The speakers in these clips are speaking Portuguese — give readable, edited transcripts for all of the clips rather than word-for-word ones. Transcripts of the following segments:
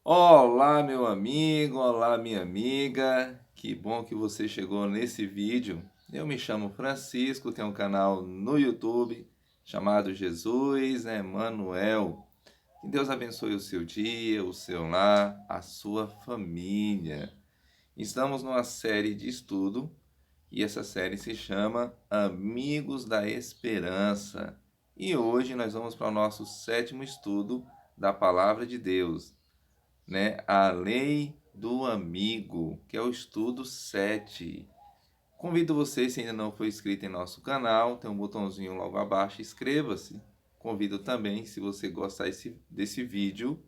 Olá, meu amigo, olá, minha amiga. Que bom que você chegou nesse vídeo. Eu me chamo Francisco, tenho um canal no YouTube chamado Jesus Emanuel. Que Deus abençoe o seu dia, o seu lar, a sua família. Estamos numa série de estudo e essa série se chama Amigos da Esperança. E hoje nós vamos para o nosso sétimo estudo da Palavra de Deus, né? A Lei do Amigo, que é o estudo 7. Convido você, se ainda não foi inscrito em nosso canal, tem um botãozinho logo abaixo, inscreva-se. Convido também, se você gostar desse vídeo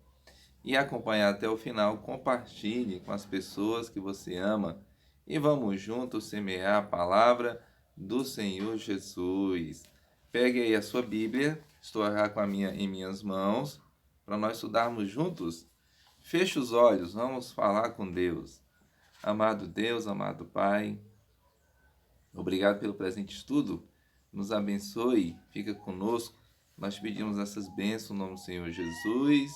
e acompanhar até o final, compartilhe com as pessoas que você ama e vamos juntos semear a palavra do Senhor Jesus. Pegue aí a sua Bíblia, estou aqui com a minha em minhas mãos, para nós estudarmos juntos. Feche os olhos, vamos falar com Deus. Amado Deus, amado Pai, obrigado pelo presente estudo. Nos abençoe, fica conosco. Nós pedimos essas bênçãos no nome do Senhor Jesus.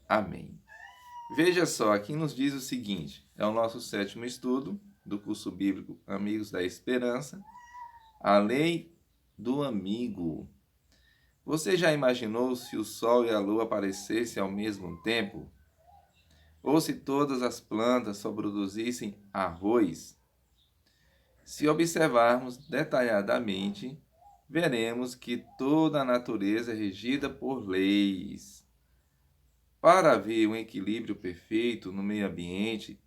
Amém. Veja só, aqui nos diz o seguinte: é o nosso sétimo estudo do curso bíblico Amigos da Esperança, a lei do amigo. Você já imaginou se o sol e a lua aparecessem ao mesmo tempo? Ou se todas as plantas só produzissem arroz? Se observarmos detalhadamente, veremos que toda a natureza é regida por leis. Para haver um equilíbrio perfeito no meio ambiente,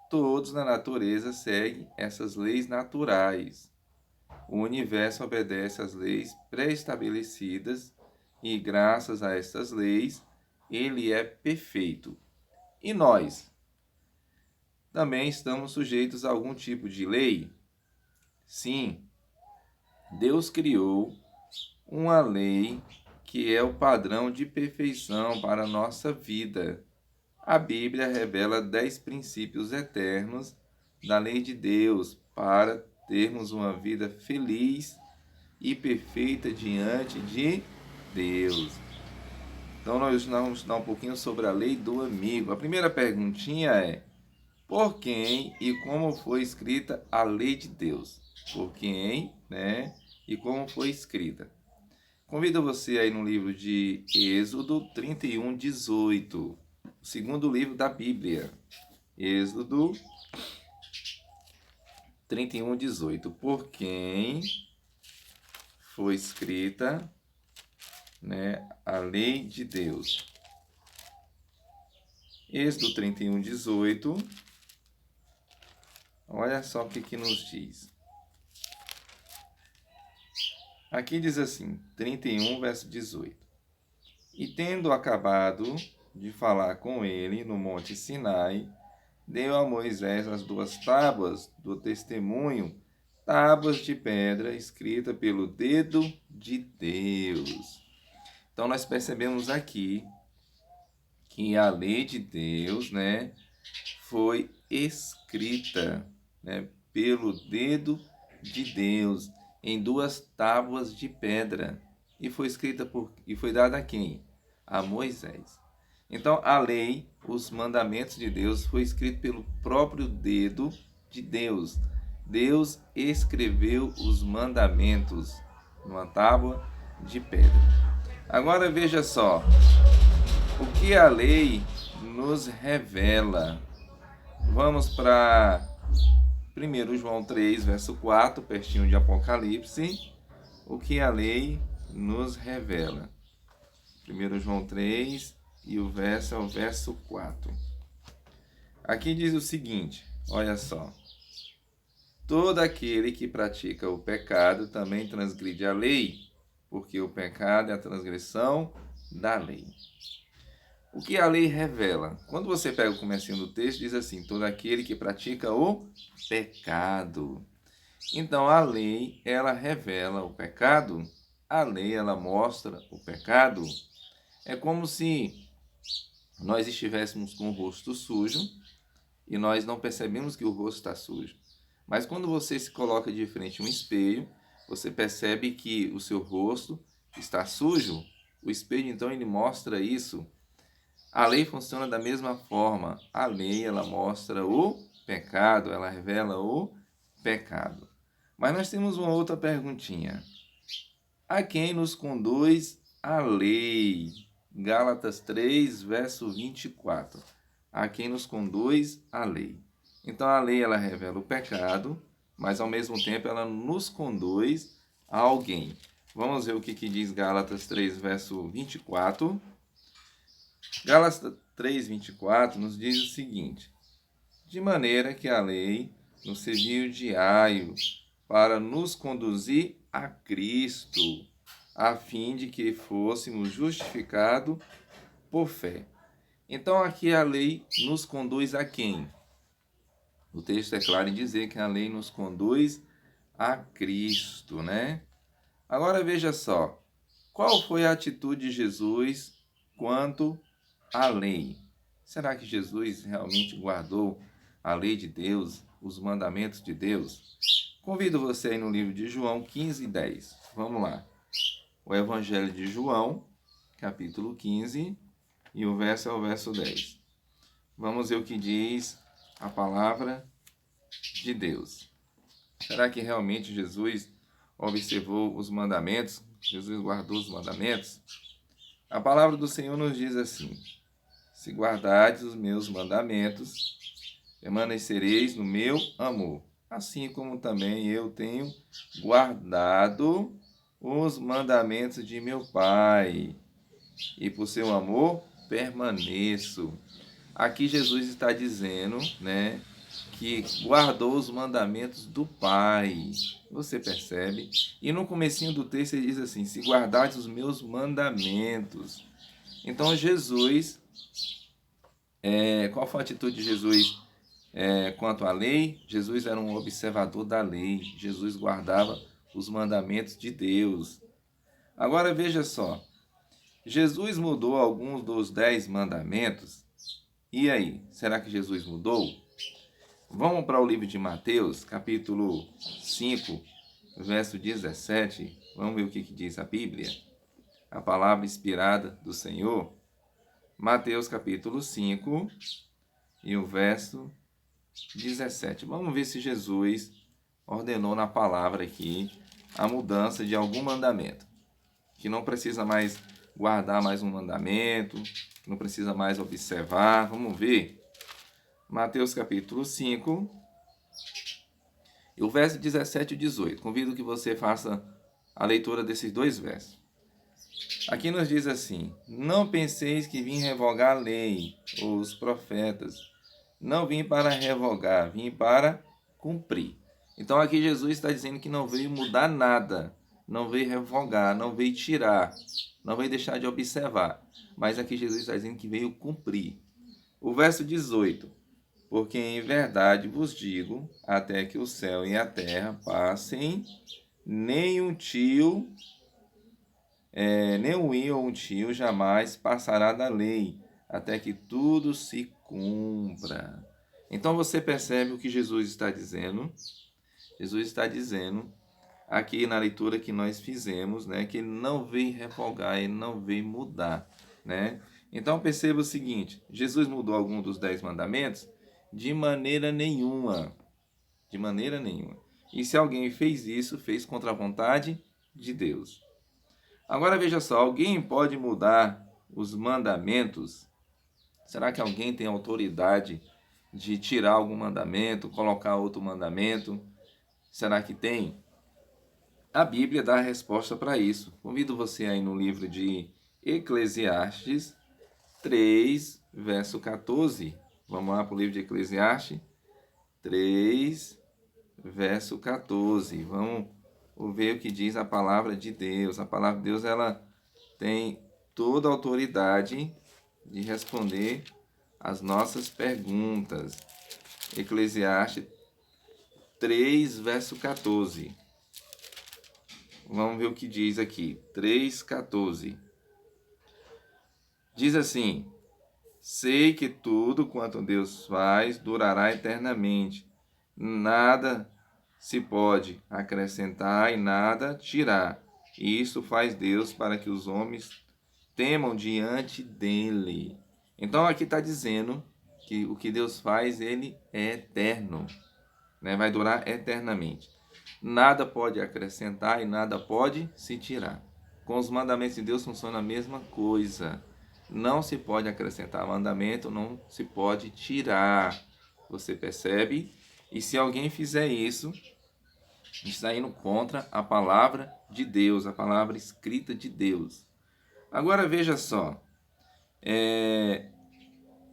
todos na natureza seguem essas leis naturais. O universo obedece às leis pré-estabelecidas e, graças a estas leis, ele é perfeito. E nós? Também estamos sujeitos a algum tipo de lei? Sim, Deus criou uma lei que é o padrão de perfeição para a nossa vida. A Bíblia revela 10 princípios eternos da lei de Deus para termos uma vida feliz e perfeita diante de Deus. Então, nós vamos estudar um pouquinho sobre a lei do amigo. A primeira perguntinha é: por quem e como foi escrita a lei de Deus? Por quem, né? E como foi escrita? Convido você aí no livro de Êxodo 31:18, o segundo livro da Bíblia. Êxodo 31:18. Por quem foi escrita, né, a lei de Deus? Êxodo 31:18. Olha só o que nos diz. Aqui diz assim, 31, verso 18. E tendo acabado de falar com ele no monte Sinai, deu a Moisés as 2 tábuas do testemunho, tábuas de pedra escrita pelo dedo de Deus. Então nós percebemos aqui que a lei de Deus, né, foi escrita, né, pelo dedo de Deus em 2 tábuas de pedra e foi escrita e foi dada a quem? A Moisés. Então a lei, os mandamentos de Deus foi escrito pelo próprio dedo de Deus. Deus escreveu os mandamentos numa tábua de pedra. Agora veja só, o que a lei nos revela. Vamos para 1 João 3, verso 4, pertinho de Apocalipse. O que a lei nos revela. 1 João 3 e o verso é o verso 4. Aqui diz o seguinte, olha só. Todo aquele que pratica o pecado também transgride a lei, porque o pecado é a transgressão da lei. O que a lei revela? Quando você pega o comecinho do texto, diz assim, todo aquele que pratica o pecado. Então, a lei, ela revela o pecado, a lei, ela mostra o pecado. É como se nós estivéssemos com o rosto sujo e nós não percebemos que o rosto está sujo. Mas quando você se coloca de frente a um espelho, você percebe que o seu rosto está sujo. O espelho, então, ele mostra isso. A lei funciona da mesma forma. A lei, ela mostra o pecado, ela revela o pecado. Mas nós temos uma outra perguntinha. A quem nos conduz a lei? Gálatas 3, verso 24. A quem nos conduz a lei. Então a lei, ela revela o pecado, mas ao mesmo tempo ela nos conduz a alguém. Vamos ver o que diz Gálatas 3, verso 24. Gálatas 3, 24 nos diz o seguinte: de maneira que a lei nos serviu de aio para nos conduzir a Cristo, a fim de que fôssemos justificados por fé. Então aqui a lei nos conduz a quem? O texto é claro em dizer que a lei nos conduz a Cristo, né? Agora veja só, qual foi a atitude de Jesus quanto à lei? Será que Jesus realmente guardou a lei de Deus, os mandamentos de Deus? Convido você aí no livro de João 15, 10. Vamos lá. O Evangelho de João, capítulo 15, e o verso é o verso 10. Vamos ver o que diz a palavra de Deus. Será que realmente Jesus observou os mandamentos? Jesus guardou os mandamentos? A palavra do Senhor nos diz assim: se guardardes os meus mandamentos, permanecereis no meu amor, assim como também eu tenho guardado os mandamentos de meu Pai, e por seu amor permaneço. Aqui Jesus está dizendo, né, que guardou os mandamentos do Pai. Você percebe? E no comecinho do texto ele diz assim: se guardardes os meus mandamentos. Então Jesus, qual foi a atitude de Jesus quanto à lei? Jesus era um observador da lei. Jesus guardava os mandamentos de Deus. Agora veja só, Jesus mudou alguns dos 10 mandamentos. E aí, será que Jesus mudou? Vamos para o livro de Mateus, capítulo 5, verso 17. Vamos ver o que diz a Bíblia, a palavra inspirada do Senhor. Mateus, capítulo 5, e o verso 17. Vamos ver se Jesus ordenou na palavra aqui a mudança de algum mandamento. Que não precisa mais guardar mais um mandamento, não precisa mais observar. Vamos ver. Mateus capítulo 5, e o verso 17 e 18. Convido que você faça a leitura desses dois versos. Aqui nos diz assim: não penseis que vim revogar a lei ou os profetas. Não vim para revogar, vim para cumprir. Então aqui Jesus está dizendo que não veio mudar nada, não veio revogar, não veio tirar, não veio deixar de observar. Mas aqui Jesus está dizendo que veio cumprir. O verso 18: porque em verdade vos digo, até que o céu e a terra passem, nem um tio, nem um i ou um tio jamais passará da lei, até que tudo se cumpra. Então você percebe o que Jesus está dizendo? Jesus está dizendo aqui na leitura que nós fizemos, né, que ele não veio revogar, ele não veio mudar, né? Então perceba o seguinte: Jesus mudou algum dos 10 mandamentos? De maneira nenhuma. De maneira nenhuma. E se alguém fez isso, fez contra a vontade de Deus. Agora veja só, alguém pode mudar os mandamentos? Será que alguém tem autoridade de tirar algum mandamento, colocar outro mandamento? Será que tem? A Bíblia dá a resposta para isso. Convido você aí no livro de Eclesiastes 3, verso 14. Vamos lá para o livro de Eclesiastes 3, verso 14. Vamos ver o que diz a palavra de Deus. A palavra de Deus, ela tem toda a autoridade de responder as nossas perguntas. Eclesiastes 3, verso 14. Vamos ver o que diz aqui. 3:14. Diz assim: sei que tudo quanto Deus faz durará eternamente. Nada se pode acrescentar e nada tirar. E isso faz Deus para que os homens temam diante dele. Então aqui está dizendo que o que Deus faz, ele é eterno, né? Vai durar eternamente. Nada pode acrescentar e nada pode se tirar. Com os mandamentos de Deus funciona a mesma coisa. Não se pode acrescentar mandamento, não se pode tirar. Você percebe? E se alguém fizer isso, está indo contra a palavra de Deus, a palavra escrita de Deus. Agora veja só.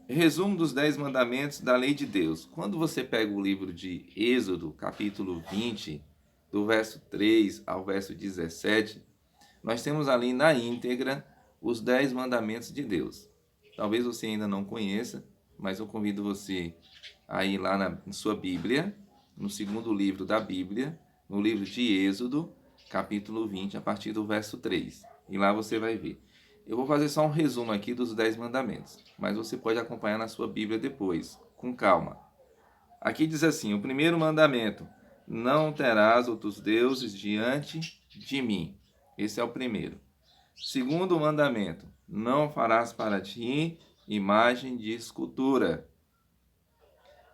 Resumo dos 10 mandamentos da lei de Deus. Quando você pega o livro de Êxodo, capítulo 20, do verso 3 ao verso 17, nós temos ali na íntegra os 10 mandamentos de Deus. Talvez você ainda não conheça, mas eu convido você a ir lá em sua Bíblia, no segundo livro da Bíblia, no livro de Êxodo, capítulo 20, a partir do verso 3. E lá você vai ver. Eu vou fazer só um resumo aqui dos 10 mandamentos, mas você pode acompanhar na sua Bíblia depois, com calma. Aqui diz assim, o primeiro mandamento: não terás outros deuses diante de mim. Esse é o primeiro. Segundo mandamento: não farás para ti imagem de escultura.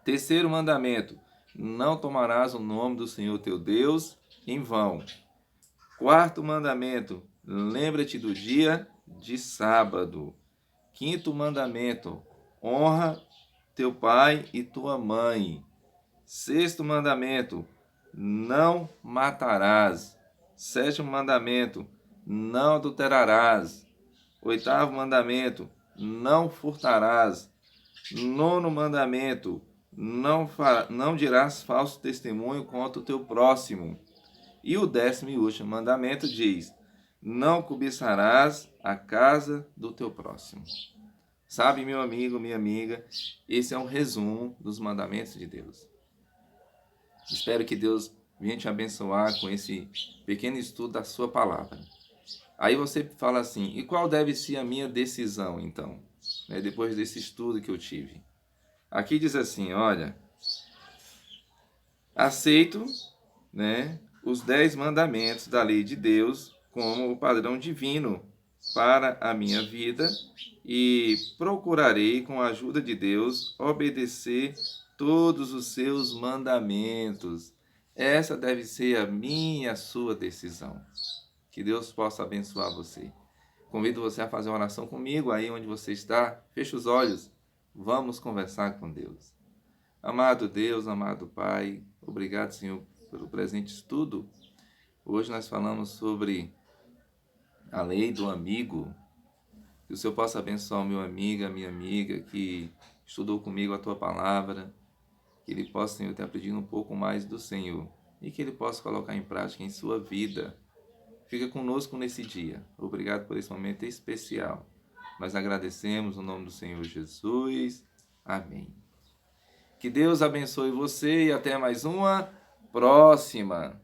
Terceiro mandamento: não tomarás o nome do Senhor teu Deus em vão. Quarto mandamento: lembra-te do dia de sábado. Quinto mandamento: honra teu pai e tua mãe. Sexto mandamento: não matarás. Sétimo mandamento: não adulterarás. Oitavo mandamento: não furtarás. Nono mandamento: não dirás falso testemunho contra o teu próximo. E o 10º e último mandamento diz: não cobiçarás a casa do teu próximo. Sabe, meu amigo, minha amiga, esse é um resumo dos mandamentos de Deus. Espero que Deus venha te abençoar com esse pequeno estudo da sua palavra. Aí você fala assim, e qual deve ser a minha decisão, então? Depois desse estudo que eu tive. Aqui diz assim, olha, aceito, os 10 mandamentos da lei de Deus como o padrão divino para a minha vida e procurarei, com a ajuda de Deus, obedecer todos os seus mandamentos. Essa deve ser a minha e a sua decisão. Que Deus possa abençoar você. Convido você a fazer uma oração comigo aí onde você está. Feche os olhos. Vamos conversar com Deus. Amado Deus, amado Pai, obrigado, Senhor, pelo presente estudo. Hoje nós falamos sobre a lei do amigo. Que o Senhor possa abençoar o meu amigo, a minha amiga que estudou comigo a Tua palavra. Que ele possa, Senhor, ter aprendido um pouco mais do Senhor. E que ele possa colocar em prática em sua vida. Fica conosco nesse dia. Obrigado por esse momento especial. Nós agradecemos no nome do Senhor Jesus. Amém. Que Deus abençoe você e até mais uma próxima.